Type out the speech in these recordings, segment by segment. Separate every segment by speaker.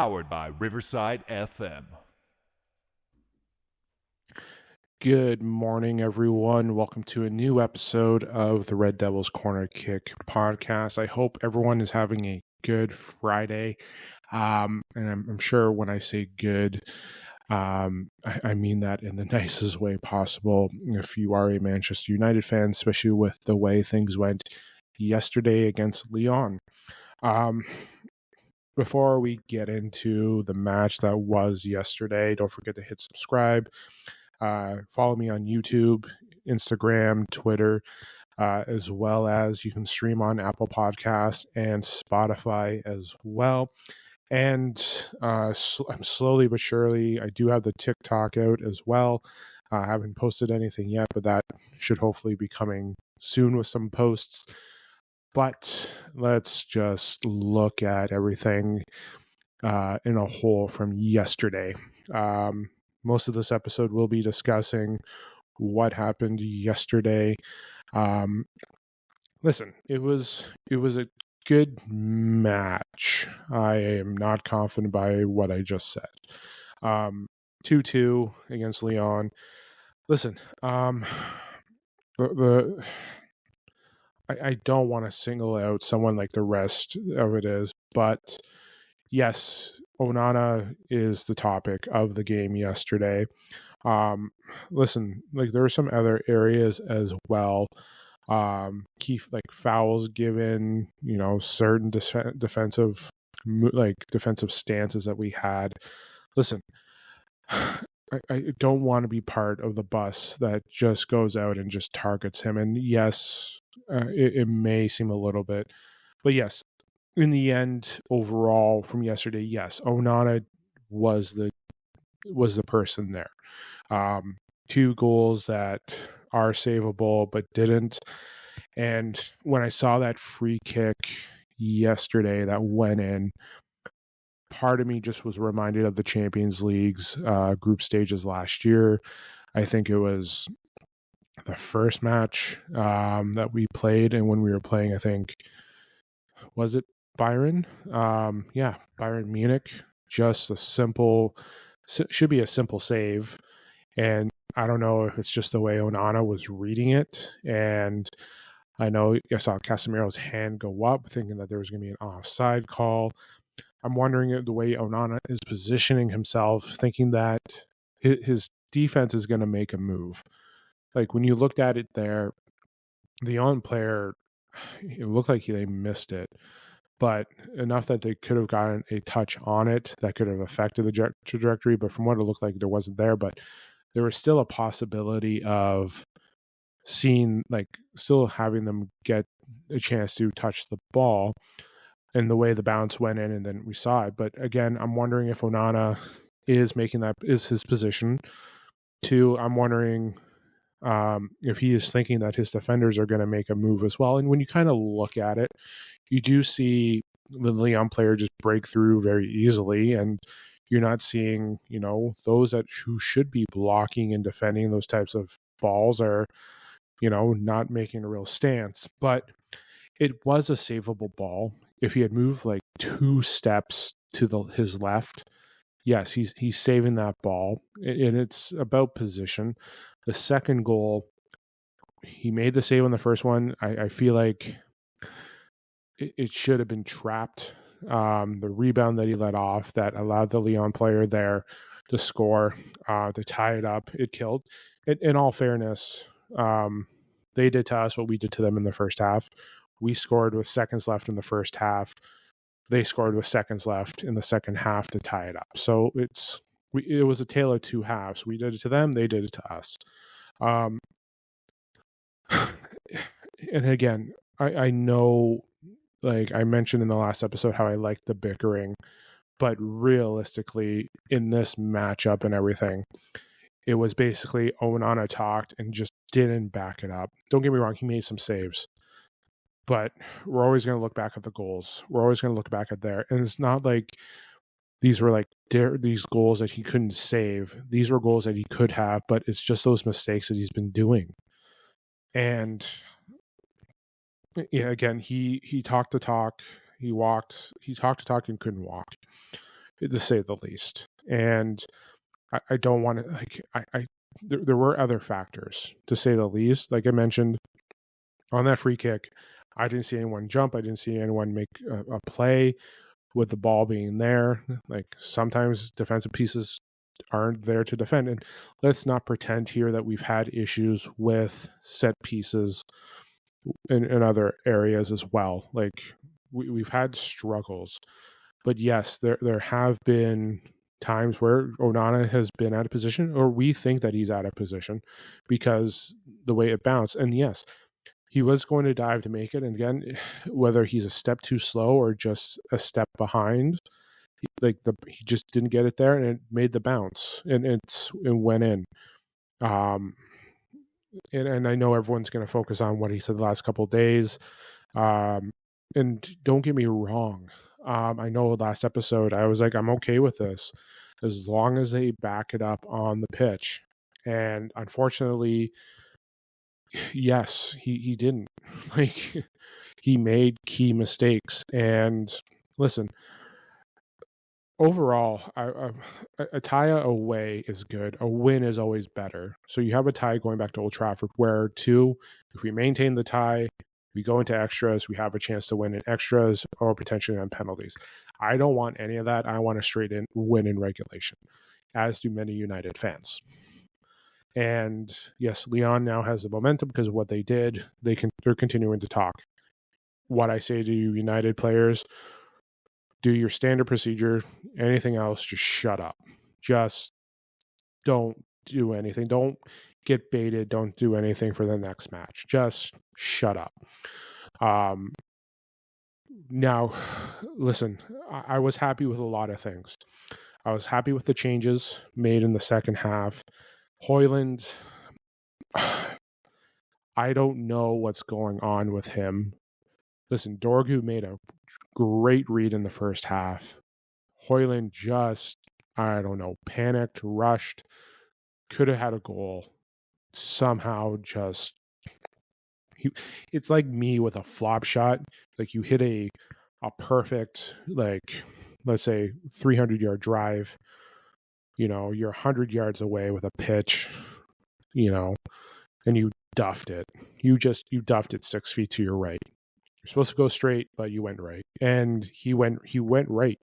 Speaker 1: powered by Riverside FM.
Speaker 2: Good morning, everyone. Welcome to a new episode of the Red Devils Corner Kick podcast. I hope everyone is having a good Friday. And I'm sure when I say good, I mean that in the nicest way possible. If you are a Manchester United fan, especially with the way things went yesterday against Lyon. Before we get into the match that was yesterday, don't forget to hit subscribe. Follow me on YouTube, Instagram, Twitter, as well as you can stream on Apple Podcasts and Spotify as well. And I'm slowly but surely, I do have the TikTok out as well. I haven't posted anything yet, but that should hopefully be coming soon with some posts. But let's just look at everything in a whole from yesterday. Most of this episode will be discussing what happened yesterday. Listen, it was a good match. I am not confident by what I just said. 2-2 against Lyon. Listen, I don't want to single out someone like the rest of it is, but yes, Onana is the topic of the game yesterday. Listen, like there were some other areas as well. Key like fouls given, certain defensive stances that we had. Listen, I don't want to be part of the bus that just goes out and just targets him. And yes, it may seem a little bit, but yes, in the end, overall from yesterday, yes, Onana was the person there. 2 goals that are savable but didn't. And when I saw that free kick yesterday that went in, part of me just was reminded of the Champions League's group stages last year. I think it was the first match that we played, and when we were playing, I think, was it Bayern? Bayern Munich. Just should be a simple save. And I don't know if it's just the way Onana was reading it. And I know I saw Casemiro's hand go up, thinking that there was going to be an offside call. I'm wondering the way Onana is positioning himself, thinking that his defense is going to make a move. Like when you looked at it there, the Lyon player, it looked like they missed it, but enough that they could have gotten a touch on it that could have affected the trajectory. But from what it looked like, there wasn't there. But there was still a possibility of still having them get a chance to touch the ball, and the way the bounce went in, and then we saw it. But again, I'm wondering if Onana is his position. 2, I'm wondering if he is thinking that his defenders are going to make a move as well. And when you kind of look at it, you do see the Lyon player just break through very easily, and you're not seeing, those who should be blocking and defending those types of balls are, not making a real stance. But it was a savable ball. If he had moved like 2 steps to his left, yes, he's saving that ball, and it's about position. The second goal, he made the save on the first one. I feel like it should have been trapped. The rebound that he let off that allowed the Lyon player there to score, to tie it up, it killed. In all fairness, they did to us what we did to them in the first half. We scored with seconds left in the first half. They scored with seconds left in the second half to tie it up. So it was a tale of 2 halves. We did it to them. They did it to us. And again, I know, like I mentioned in the last episode, how I liked the bickering, but realistically, in this matchup and everything, it was basically Onana talked and just didn't back it up. Don't get me wrong, he made some saves, but we're always going to look back at the goals. We're always going to look back at there. And it's not like these were like these goals that he couldn't save. These were goals that he could have, but it's just those mistakes that he's been doing. And yeah, again, he talked the talk. He talked the talk and couldn't walk. to say the least. And I don't want to there were other factors, to say the least. Like I mentioned, on that free kick, I didn't see anyone jump. I didn't see anyone make a play with the ball being there. Like sometimes defensive pieces aren't there to defend. And let's not pretend here that we've had issues with set pieces in other areas as well. Like we've had struggles. But yes, there have been times where Onana has been out of position, or we think that he's out of position because the way it bounced. And yes, he was going to dive to make it. And again, whether he's a step too slow or just a step behind, he just didn't get it there, and it made the bounce, and it went in. And I know everyone's going to focus on what he said the last couple of days. And don't get me wrong. I know last episode I was like, I'm okay with this as long as they back it up on the pitch. And unfortunately, yes, he didn't. Like he made key mistakes. And listen, overall, a tie away is good. A win is always better. So you have a tie going back to Old Trafford, where if we maintain the tie, we go into extras, we have a chance to win in extras or potentially on penalties. I don't want any of that. I want a straight in win in regulation, as do many United fans. And yes, Lyon now has the momentum because of what they did. They're continuing to talk. What I say to you, United players, do your standard procedure. Anything else, just shut up. Just don't do anything. Don't get baited. Don't do anything for the next match. Just shut up. Now, listen, I was happy with a lot of things. I was happy with the changes made in the second half. Højlund, I don't know what's going on with him. Listen, Dorgu made a great read in the first half. Højlund just, I don't know, panicked, rushed, could have had a goal. Somehow just, it's like me with a flop shot. Like you hit a perfect, like, let's say 300-yard drive. You're 100 yards away with a pitch, and you duffed it. You duffed it 6 feet to your right. You're supposed to go straight, but you went right. And he went right.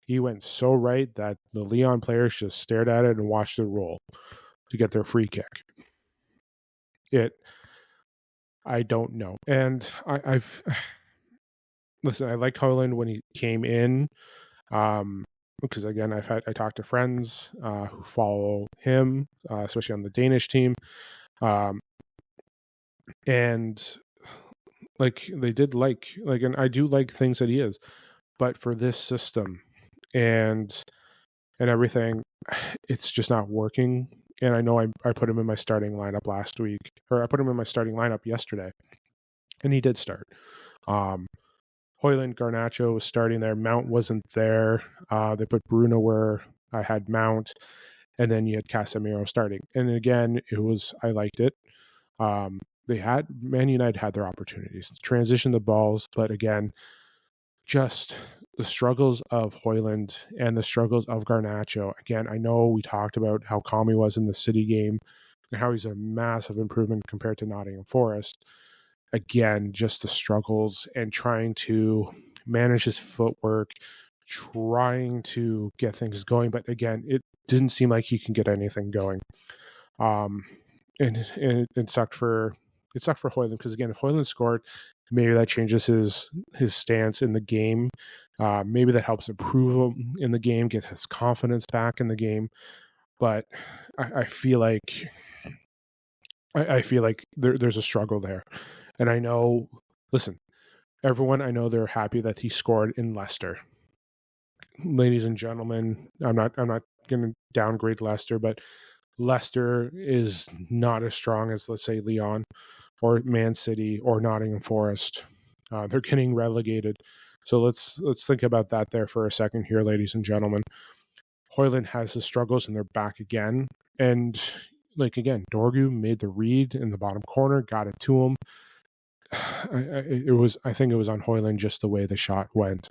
Speaker 2: He went so right that the Lyon players just stared at it and watched it roll to get their free kick. I don't know. And I've listen, I liked Højlund when he came in. Because again, I talked to friends who follow him, especially on the Danish team. And like they did and I do like things that he is, but for this system and everything, it's just not working. And I know I put him in my starting lineup last week, or I put him in my starting lineup yesterday, and he did start. Højlund, Garnacho was starting there. Mount wasn't there. They put Bruno where I had Mount, and then you had Casemiro starting. And again, I liked it. Man United had their opportunities to transition the balls, but again, just the struggles of Højlund and the struggles of Garnacho. Again, I know we talked about how calm he was in the City game and how he's a massive improvement compared to Nottingham Forest. Again, just the struggles and trying to manage his footwork, trying to get things going. But again, it didn't seem like he can get anything going. And it sucked for Højlund, because again, if Højlund scored, maybe that changes his stance in the game. Maybe that helps improve him in the game, get his confidence back in the game. But I feel like there's a struggle there. And I know, listen, everyone, I know they're happy that he scored in Leicester. Ladies and gentlemen, I'm not going to downgrade Leicester, but Leicester is not as strong as, let's say, Lyon or Man City or Nottingham Forest. They're getting relegated. So let's think about that there for a second here, ladies and gentlemen. Højlund has his struggles and they're back again. And again, Dorgu made the read in the bottom corner, got it to him. I think it was on Højlund just the way the shot went.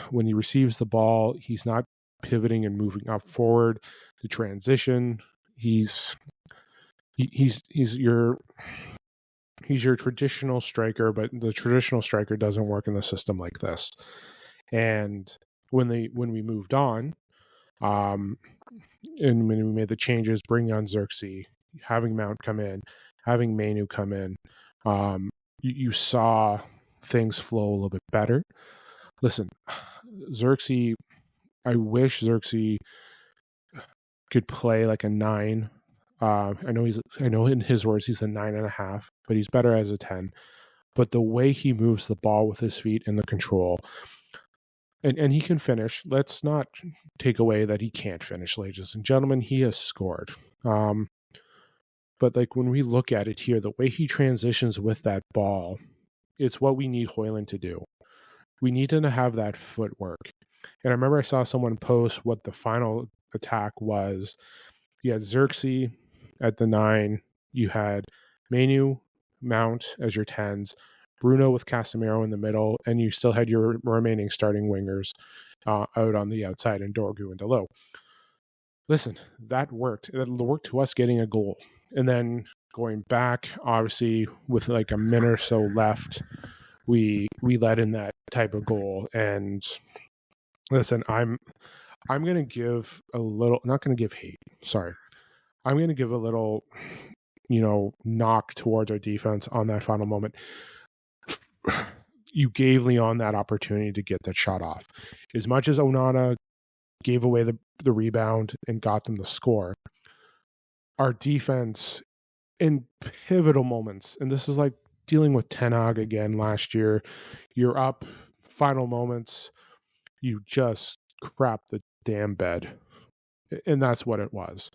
Speaker 2: when he receives the ball, he's not pivoting and moving up forward. The transition, he's your traditional striker, but the traditional striker doesn't work in the system like this. And when we moved on, and when we made the changes, bringing on Xerxes, having Mount come in, having Mainu come in, you saw things flow a little bit better. Listen, Xerxes, I wish Xerxes could play like a 9. I know in his words he's a 9.5, but he's better as a 10. But the way he moves the ball with his feet and the control, and he can finish. Let's not take away that he can't finish, ladies and gentlemen. He has scored. But like when we look at it here, the way he transitions with that ball, it's what we need Højlund to do. We need him to have that footwork. And I remember I saw someone post what the final attack was. You had Xerxes at the 9. You had Mainu, Mount as your 10s, Bruno with Casemiro in the middle, and you still had your remaining starting wingers out on the outside, and Dorgu and Delo. Listen, that worked. That worked to us getting a goal. And then going back, obviously, with like a minute or so left, we let in that type of goal. And listen, I'm going to give a little, not going to give hate, sorry. I'm going to give a little, knock towards our defense on that final moment. You gave Lyon that opportunity to get that shot off. As much as Onana gave away the rebound and got them the score, our defense in pivotal moments, and this is like dealing with Ten Hag again last year, you're up, final moments, you just crap the damn bed. And that's what it was.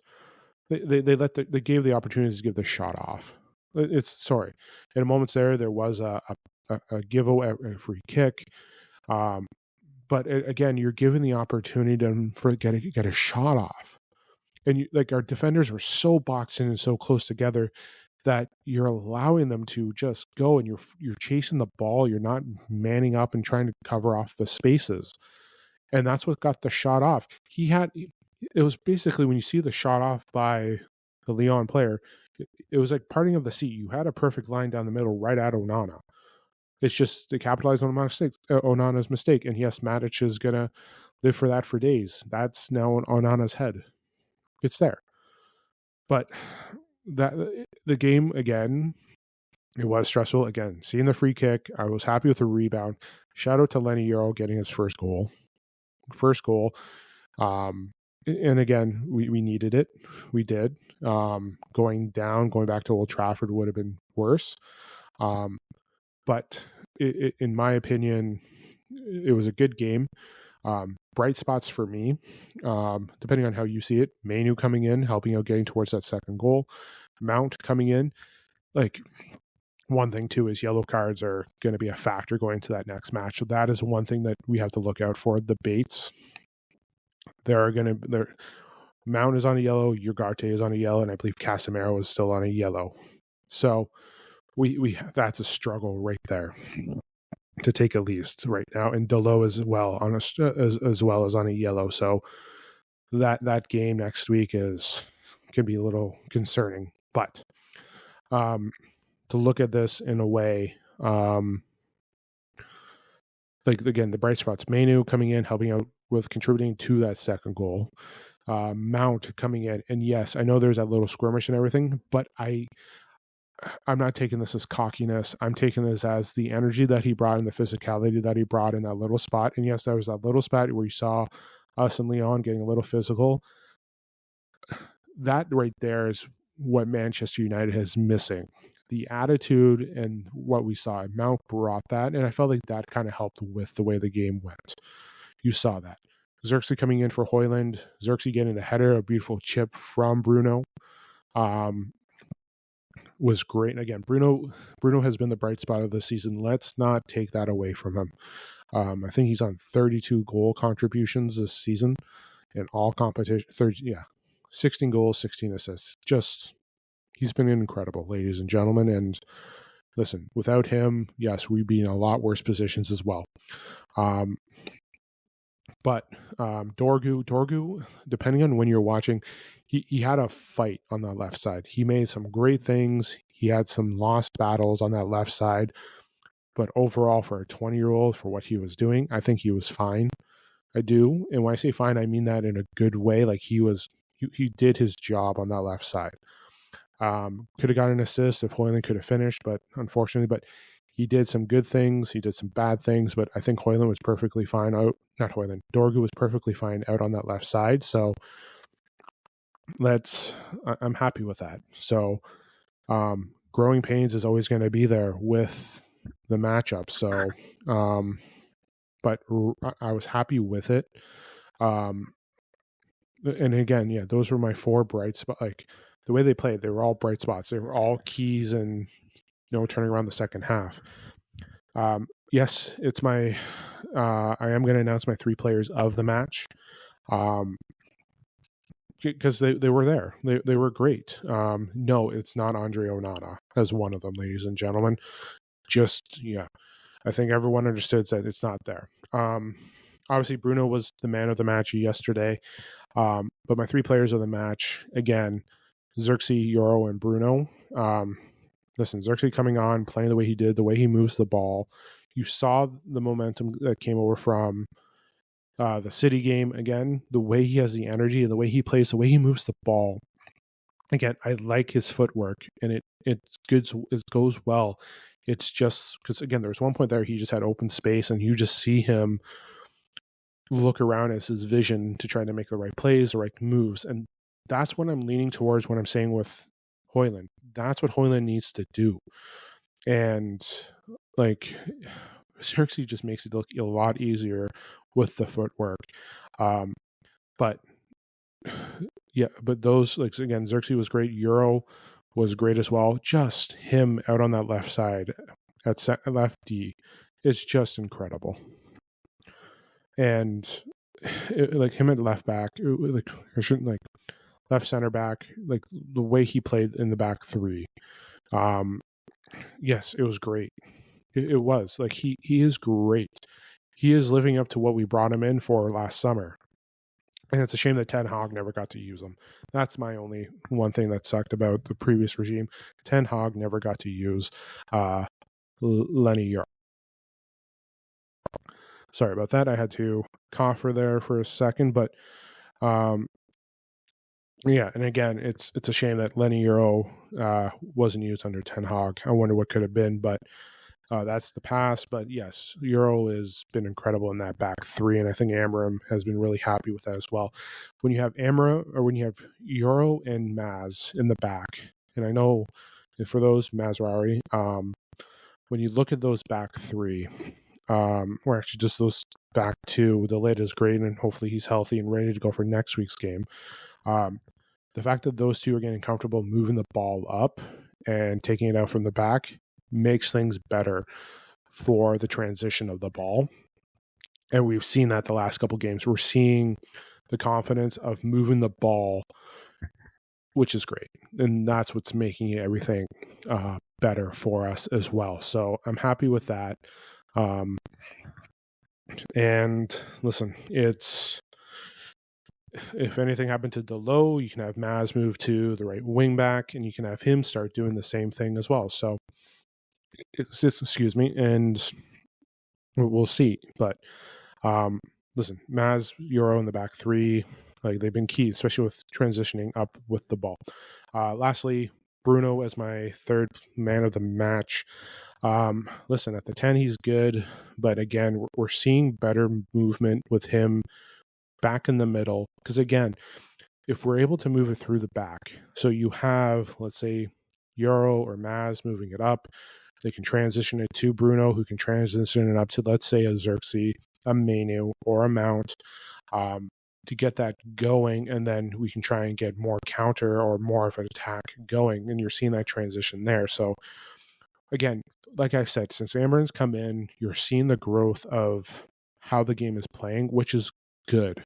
Speaker 2: They gave the opportunity to give the shot off. In moments there was a giveaway, a free kick, but again, you're given the opportunity to get a shot off, and our defenders were so boxed in and so close together that you're allowing them to just go, and you're chasing the ball. You're not manning up and trying to cover off the spaces, and that's what got the shot off. It was basically when you see the shot off by the Lyon player, it was like parting of the sea. You had a perfect line down the middle right at Onana. It's just they capitalized on Onana's mistake. And yes, Matic is going to live for that for days. That's now on Onana's head. It's there. But the game, again, it was stressful. Again, seeing the free kick, I was happy with the rebound. Shout out to Lenny Euro getting his first goal. And again, we needed it. We did. Going back to Old Trafford would have been worse. But in my opinion, it was a good game. Bright spots for me, depending on how you see it. Mainu coming in, helping out, getting towards that second goal. Mount coming in. Like, one thing too is yellow cards are going to be a factor going into that next match. So that is one thing that we have to look out for. The baits. Mount is on a yellow, Ugarte is on a yellow, and I believe Casemiro is still on a yellow. So we that's a struggle right there to take at least right now, and Delo as well as well as on a yellow. So that game next week can be a little concerning. But to look at this in a way, like again, the bright spots: Mainu coming in, helping out with contributing to that second goal. Mount coming in, and yes, I know there's that little skirmish and everything, but I'm not taking this as cockiness. I'm taking this as the energy that he brought and the physicality that he brought in that little spot. And yes, there was that little spot where you saw us and Lyon getting a little physical. That right there is what Manchester United is missing. The attitude and what we saw. Mount brought that, and I felt like that kind of helped with the way the game went. You saw that. Xerxes coming in for Højlund. Xerxes getting the header, a beautiful chip from Bruno. Was great. And again, Bruno has been the bright spot of the season. Let's not take that away from him. I think he's on 32 goal contributions this season in all competition. 16 goals, 16 assists. He's been incredible, ladies and gentlemen. And listen, without him, yes, we'd be in a lot worse positions as well. But Dorgu, depending on when you're watching, he had a fight on that left side. He made some great things. He had some lost battles on that left side. But overall, for a 20-year-old, for what he was doing, I think he was fine. I do. And when I say fine, I mean that in a good way. Like he did his job on that left side. Could have got an assist if Hoyland could have finished, but unfortunately, he did some good things. He did some bad things, but I think Hoyland was perfectly fine out. Not Hoyland. Dorgu was perfectly fine out on that left side. So I'm happy with that. So, growing pains is always going to be there with the matchup. So, but I was happy with it. And again, yeah, those were my 4 bright spots. Like the way they played, they were all bright spots. They were all keys and, turning around the second half. Yes, it's my, I am going to announce my 3 players of the match. Because they were there. They were great. No, it's not Andre Onana as one of them, ladies and gentlemen. Just, yeah. I think everyone understood that it's not there. Obviously, Bruno was the man of the match yesterday. But my 3 players of the match, again, Xerxes, Euro, and Bruno. Listen, Xerxes coming on, playing the way he did, the way he moves the ball. You saw the momentum that came over from the City game. Again, the way he has the energy and the way he plays, the way he moves the ball. Again, I like his footwork, and it goes well. It's just because, again, there was one point there he just had open space, and you just see him look around as his vision to try to make the right plays, the right moves. And that's what I'm leaning towards when I'm saying with Hoyland. That's what Hoyland needs to do. And like Xerxes just makes it look a lot easier with the footwork. But yeah, but those, like, again, Xerxes was great. Euro was great as well. Just him out on that left side at left D is just incredible. And like him at left back, like left center back, like the way he played in the back 3. Yes, it was great. It was like he is great. He is living up to what we brought him in for last summer. And it's a shame that Ten Hag never got to use him. That's my only one thing that sucked about the previous regime. Ten Hag never got to use Lenny York. Sorry about that. I had to cough there for a second, but yeah, and again, it's a shame that Lenny Euro wasn't used under Ten Hag. I wonder what could have been, but that's the past. But yes, Euro has been incredible in that back 3, and I think Amram has been really happy with that as well. When you have when you have Euro and Maz in the back, and I know for those Mazraoui, when you look at those back 3, or actually just those back 2, the lid is great, and hopefully he's healthy and ready to go for next week's game. The fact that those 2 are getting comfortable moving the ball up and taking it out from the back makes things better for the transition of the ball. And we've seen that the last couple games. We're seeing the confidence of moving the ball, which is great. And that's what's making everything better for us as well. So I'm happy with that. And listen, if anything happened to Delo, you can have Maz move to the right wing back, and you can have him start doing the same thing as well. So, excuse me, and we'll see. But listen, Maz, Euro in the back 3, like they've been key, especially with transitioning up with the ball. Lastly, Bruno as my 3rd man of the match. Listen, at the 10, he's good, but again, we're seeing better movement with him back in the middle. Because again, if we're able to move it through the back, so you have, let's say, Euro or Maz moving it up, they can transition it to Bruno, who can transition it up to, let's say, a Xerxes, a Menu, or a Mount, to get that going, and then we can try and get more counter or more of an attack going, and you're seeing that transition there. So again, like I said, since Amarin's come in, you're seeing the growth of how the game is playing, which is good.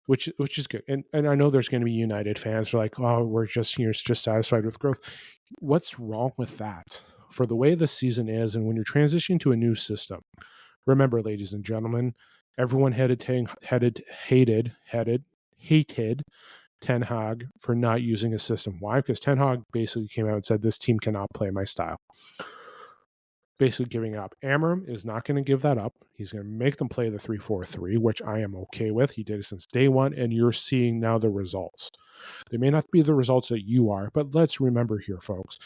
Speaker 2: Which is good. And I know there's going to be United fans who are like, oh, we're just satisfied with growth. What's wrong with that? For the way the season is, and when you're transitioning to a new system, remember, ladies and gentlemen, Everyone hated Ten Hag for not using his system. Why? Because Ten Hag basically came out and said, this team cannot play my style. Basically giving it up. Amram is not going to give that up. He's going to make them play the 3-4-3, which I am okay with. He did it since day one, and you're seeing now the results. They may not be the results that you are, but let's remember here, folks.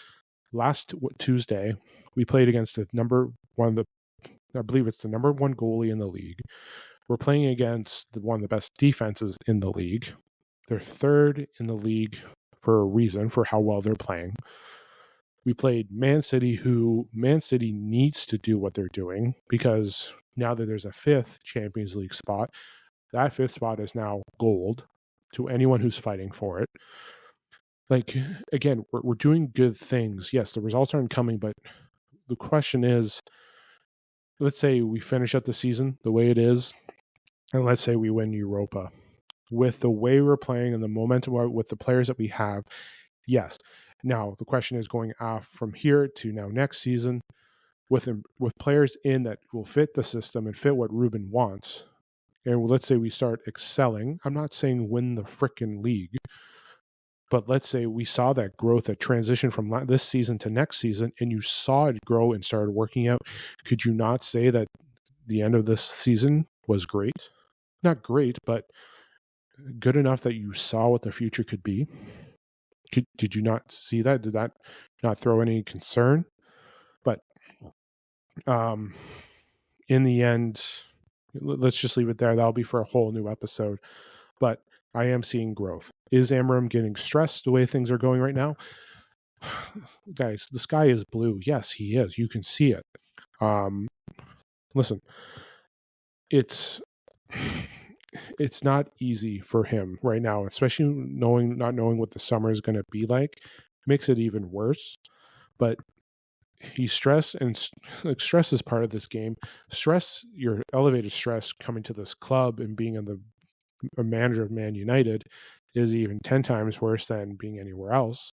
Speaker 2: Last Tuesday, we played against I believe it's the number one goalie in the league. We're playing against one of the best defenses in the league. They're third in the league for a reason, for how well they're playing. We played Man City, who Man City needs to do what they're doing, because now that there's a fifth Champions League spot, that fifth spot is now gold to anyone who's fighting for it. Like, again, we're doing good things. Yes, the results aren't coming, but the question is, let's say we finish up the season the way it is, and let's say we win Europa. With the way we're playing and the momentum with the players that we have, yes. Now, the question is going off from here to now next season with players in that will fit the system and fit what Ruben wants. And let's say we start excelling. I'm not saying win the frickin' league, but let's say we saw that growth, that transition from this season to next season, and you saw it grow and started working out. Could you not say that the end of this season was great? Not great, but good enough that you saw what the future could be? Did you not see that? Did that not throw any concern? But in the end, let's just leave it there. That'll be for a whole new episode. But I am seeing growth. Is Amram getting stressed the way things are going right now? Guys, the sky is blue. Yes, he is. You can see it. Listen, it's not easy for him right now, especially not knowing what the summer is going to be like. It makes it even worse. But he's stressed, and stress is part of this game. Stress, your elevated stress coming to this club and being a manager of Man United is even 10 times worse than being anywhere else.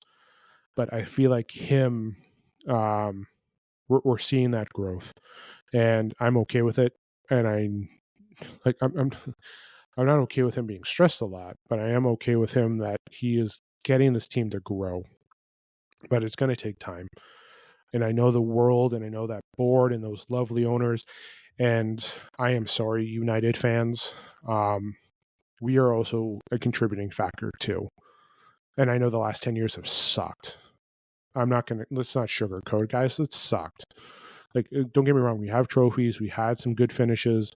Speaker 2: But I feel like him, we're seeing that growth, and I'm okay with it. And I'm not okay with him being stressed a lot, but I am okay with him that he is getting this team to grow. But it's going to take time. And I know the world, and I know that board and those lovely owners. And I am sorry, United fans. We are also a contributing factor too. And I know the last 10 years have sucked. Let's not sugarcoat, guys. It sucked. Like, don't get me wrong. We have trophies. We had some good finishes.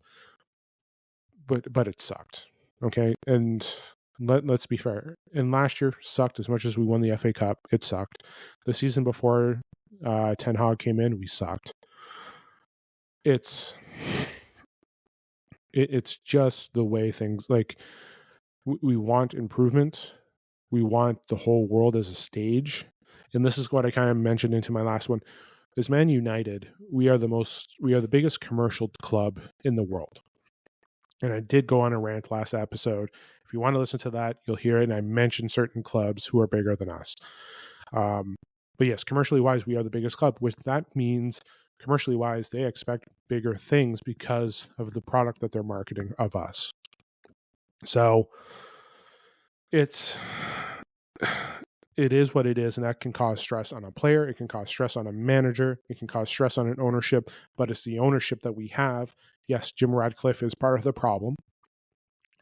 Speaker 2: But it sucked. Okay. And let's be fair. And last year sucked as much as we won the FA Cup. It sucked. The season before Ten Hag came in, we sucked. It's just the way things, like, we want improvement. We want the whole world as a stage. And this is what I kind of mentioned into my last one. As Man United, we are the biggest commercial club in the world. And I did go on a rant last episode. If you want to listen to that, you'll hear it. And I mentioned certain clubs who are bigger than us. But yes, commercially wise, we are the biggest club, which that means commercially wise, they expect bigger things because of the product that they're marketing of us. So it is what it is, and that can cause stress on a player. It can cause stress on a manager. It can cause stress on an ownership, but it's the ownership that we have. Yes, Jim Radcliffe is part of the problem.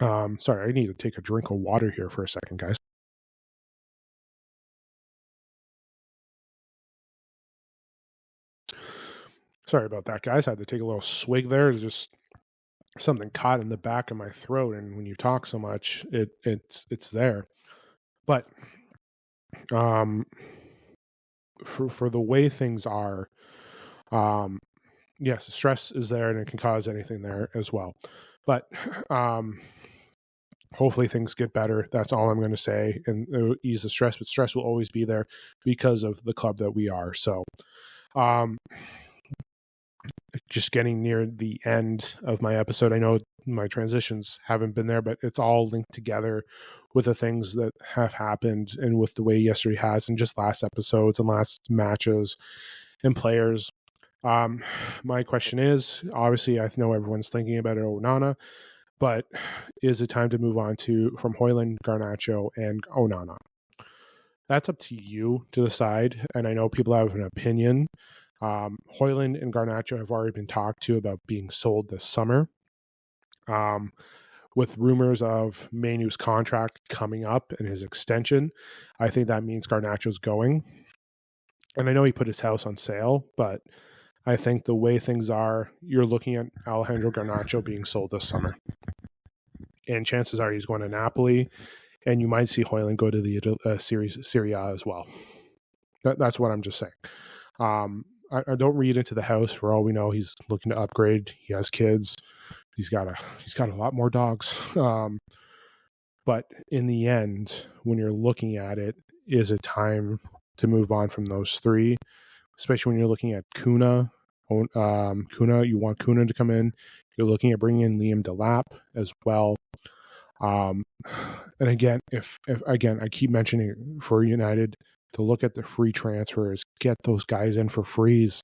Speaker 2: Sorry, I need to take a drink of water here for a second, guys. Sorry about that, guys. I had to take a little swig there. It's just something caught in the back of my throat, and when you talk so much, it's there. But for the way things are, yes, stress is there, and it can cause anything there as well. But hopefully things get better. That's all I'm going to say, and it'll ease the stress. But stress will always be there because of the club that we are. So, just getting near the end of my episode. I know my transitions haven't been there, but it's all linked together with the things that have happened and with the way yesterday has, and just last episodes and last matches and players. My question is, obviously, I know everyone's thinking about it, Onana, but is it time to move on from Hoyland, Garnacho, and Onana? That's up to you to decide, and I know people have an opinion. Hoyland and Garnacho have already been talked to about being sold this summer. With rumors of Manu's contract coming up and his extension, I think that means Garnacho's going. And I know he put his house on sale, but I think the way things are, you're looking at Alejandro Garnacho being sold this summer. And chances are he's going to Napoli, and you might see Hoyland go to the Serie A as well. That's what I'm just saying. I don't read into the house. For all we know, he's looking to upgrade. He has kids. He's got a lot more dogs. But in the end, when you're looking at it, is it time to move on from those three? Especially when you're looking at Kuna. You want Kuna to come in. You're looking at bringing in Liam Delap as well. And again, if I keep mentioning for United to look at the free transfers, get those guys in for frees.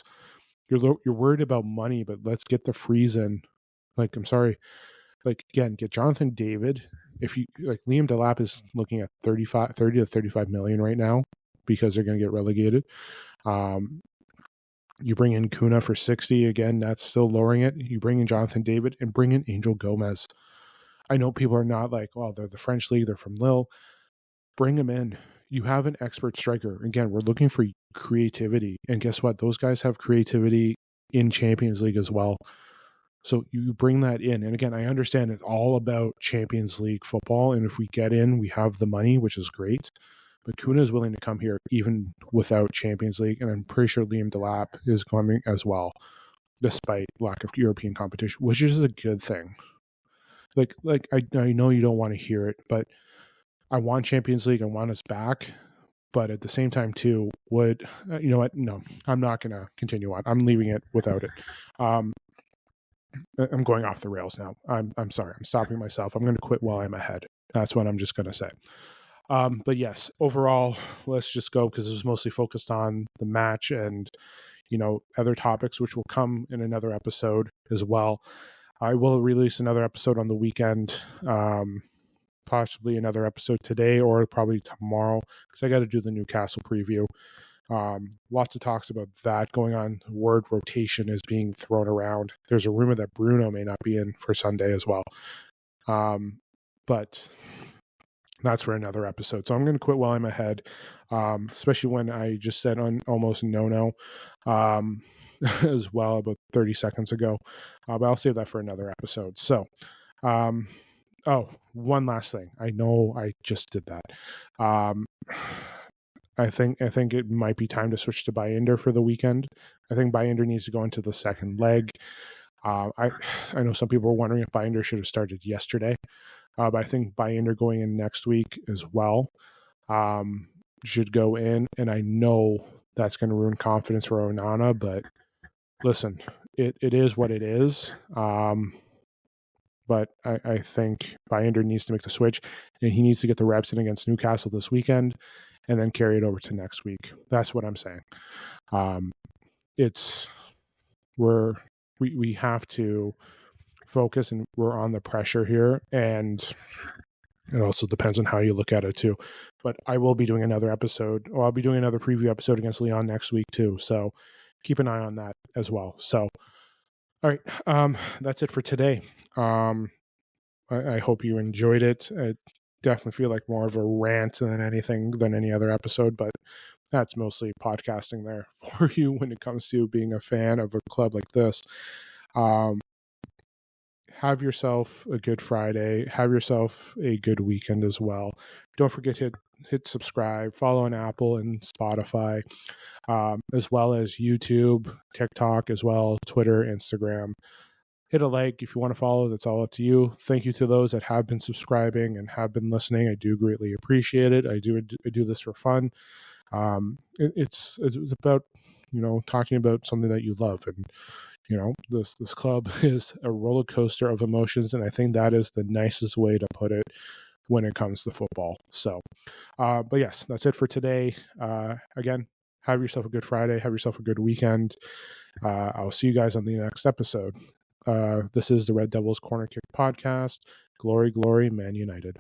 Speaker 2: You're worried about money, but let's get the frees in. Like, I'm sorry. Like, again, get Jonathan David. If you like, Liam Delap is looking at 30 to 35 million right now because they're going to get relegated. You bring in Kuna for 60. Again, that's still lowering it. You bring in Jonathan David and bring in Angel Gomez. I know people are not like, oh, they're the French league. They're from Lille. Bring them in. You have an expert striker. Again, we're looking for creativity. And guess what? Those guys have creativity in Champions League as well. So you bring that in. And again, I understand it's all about Champions League football. And if we get in, we have the money, which is great. But Kuna is willing to come here even without Champions League. And I'm pretty sure Liam Delap is coming as well, despite lack of European competition, which is a good thing. Like I know you don't want to hear it, but I want Champions League. I want us back. But at the same time, too, you know what? No, I'm not going to continue on. I'm leaving it without it. I'm going off the rails now. I'm sorry. I'm stopping myself. I'm going to quit while I'm ahead. That's what I'm just going to say. But yes, overall, let's just go because it was mostly focused on the match and, other topics, which will come in another episode as well. I will release another episode on the weekend, possibly another episode today or probably tomorrow because I got to do the Newcastle preview. Lots of talks about that going on. The word rotation is being thrown around. There's a rumor that Bruno may not be in for Sunday as well. But that's for another episode. So I'm going to quit while I'm ahead, especially when I just said almost no as well about 30 seconds ago. But I'll save that for another episode. So, one last thing. I know I just did that. I think it might be time to switch to Bayender for the weekend. I think Bayender needs to go into the second leg. I know some people were wondering if Bayender should have started yesterday, but I think Bayender going in next week as well should go in. And I know that's going to ruin confidence for Onana, but listen, it is what it is. But I think Bayender needs to make the switch, and he needs to get the reps in against Newcastle this weekend and then carry it over to next week. That's what I'm saying. We have to focus, and we're on the pressure here, and it also depends on how you look at it too. But I will be doing another episode. I'll be doing another preview episode against Lyon next week too. So keep an eye on that as well. So, all right, that's it for today. I hope you enjoyed it. I definitely feel like more of a rant than any other episode, but that's mostly podcasting there for you when it comes to being a fan of a club like this. Have yourself a good Friday. Have yourself a good weekend as well. Don't forget to hit subscribe, follow on Apple and Spotify, as well as YouTube, TikTok, as well, Twitter, Instagram. Hit a like if you want to follow. That's all up to you. Thank you to those that have been subscribing and have been listening. I do greatly appreciate it. I do this for fun. It's about talking about something that you love, and this club is a roller coaster of emotions, and I think that is the nicest way to put it when it comes to football. So, but yes, that's it for today. Again, Have yourself a good Friday. Have yourself a good weekend. I'll see you guys on the next episode. This is the Red Devils Corner Kick podcast. Glory, glory, Man United.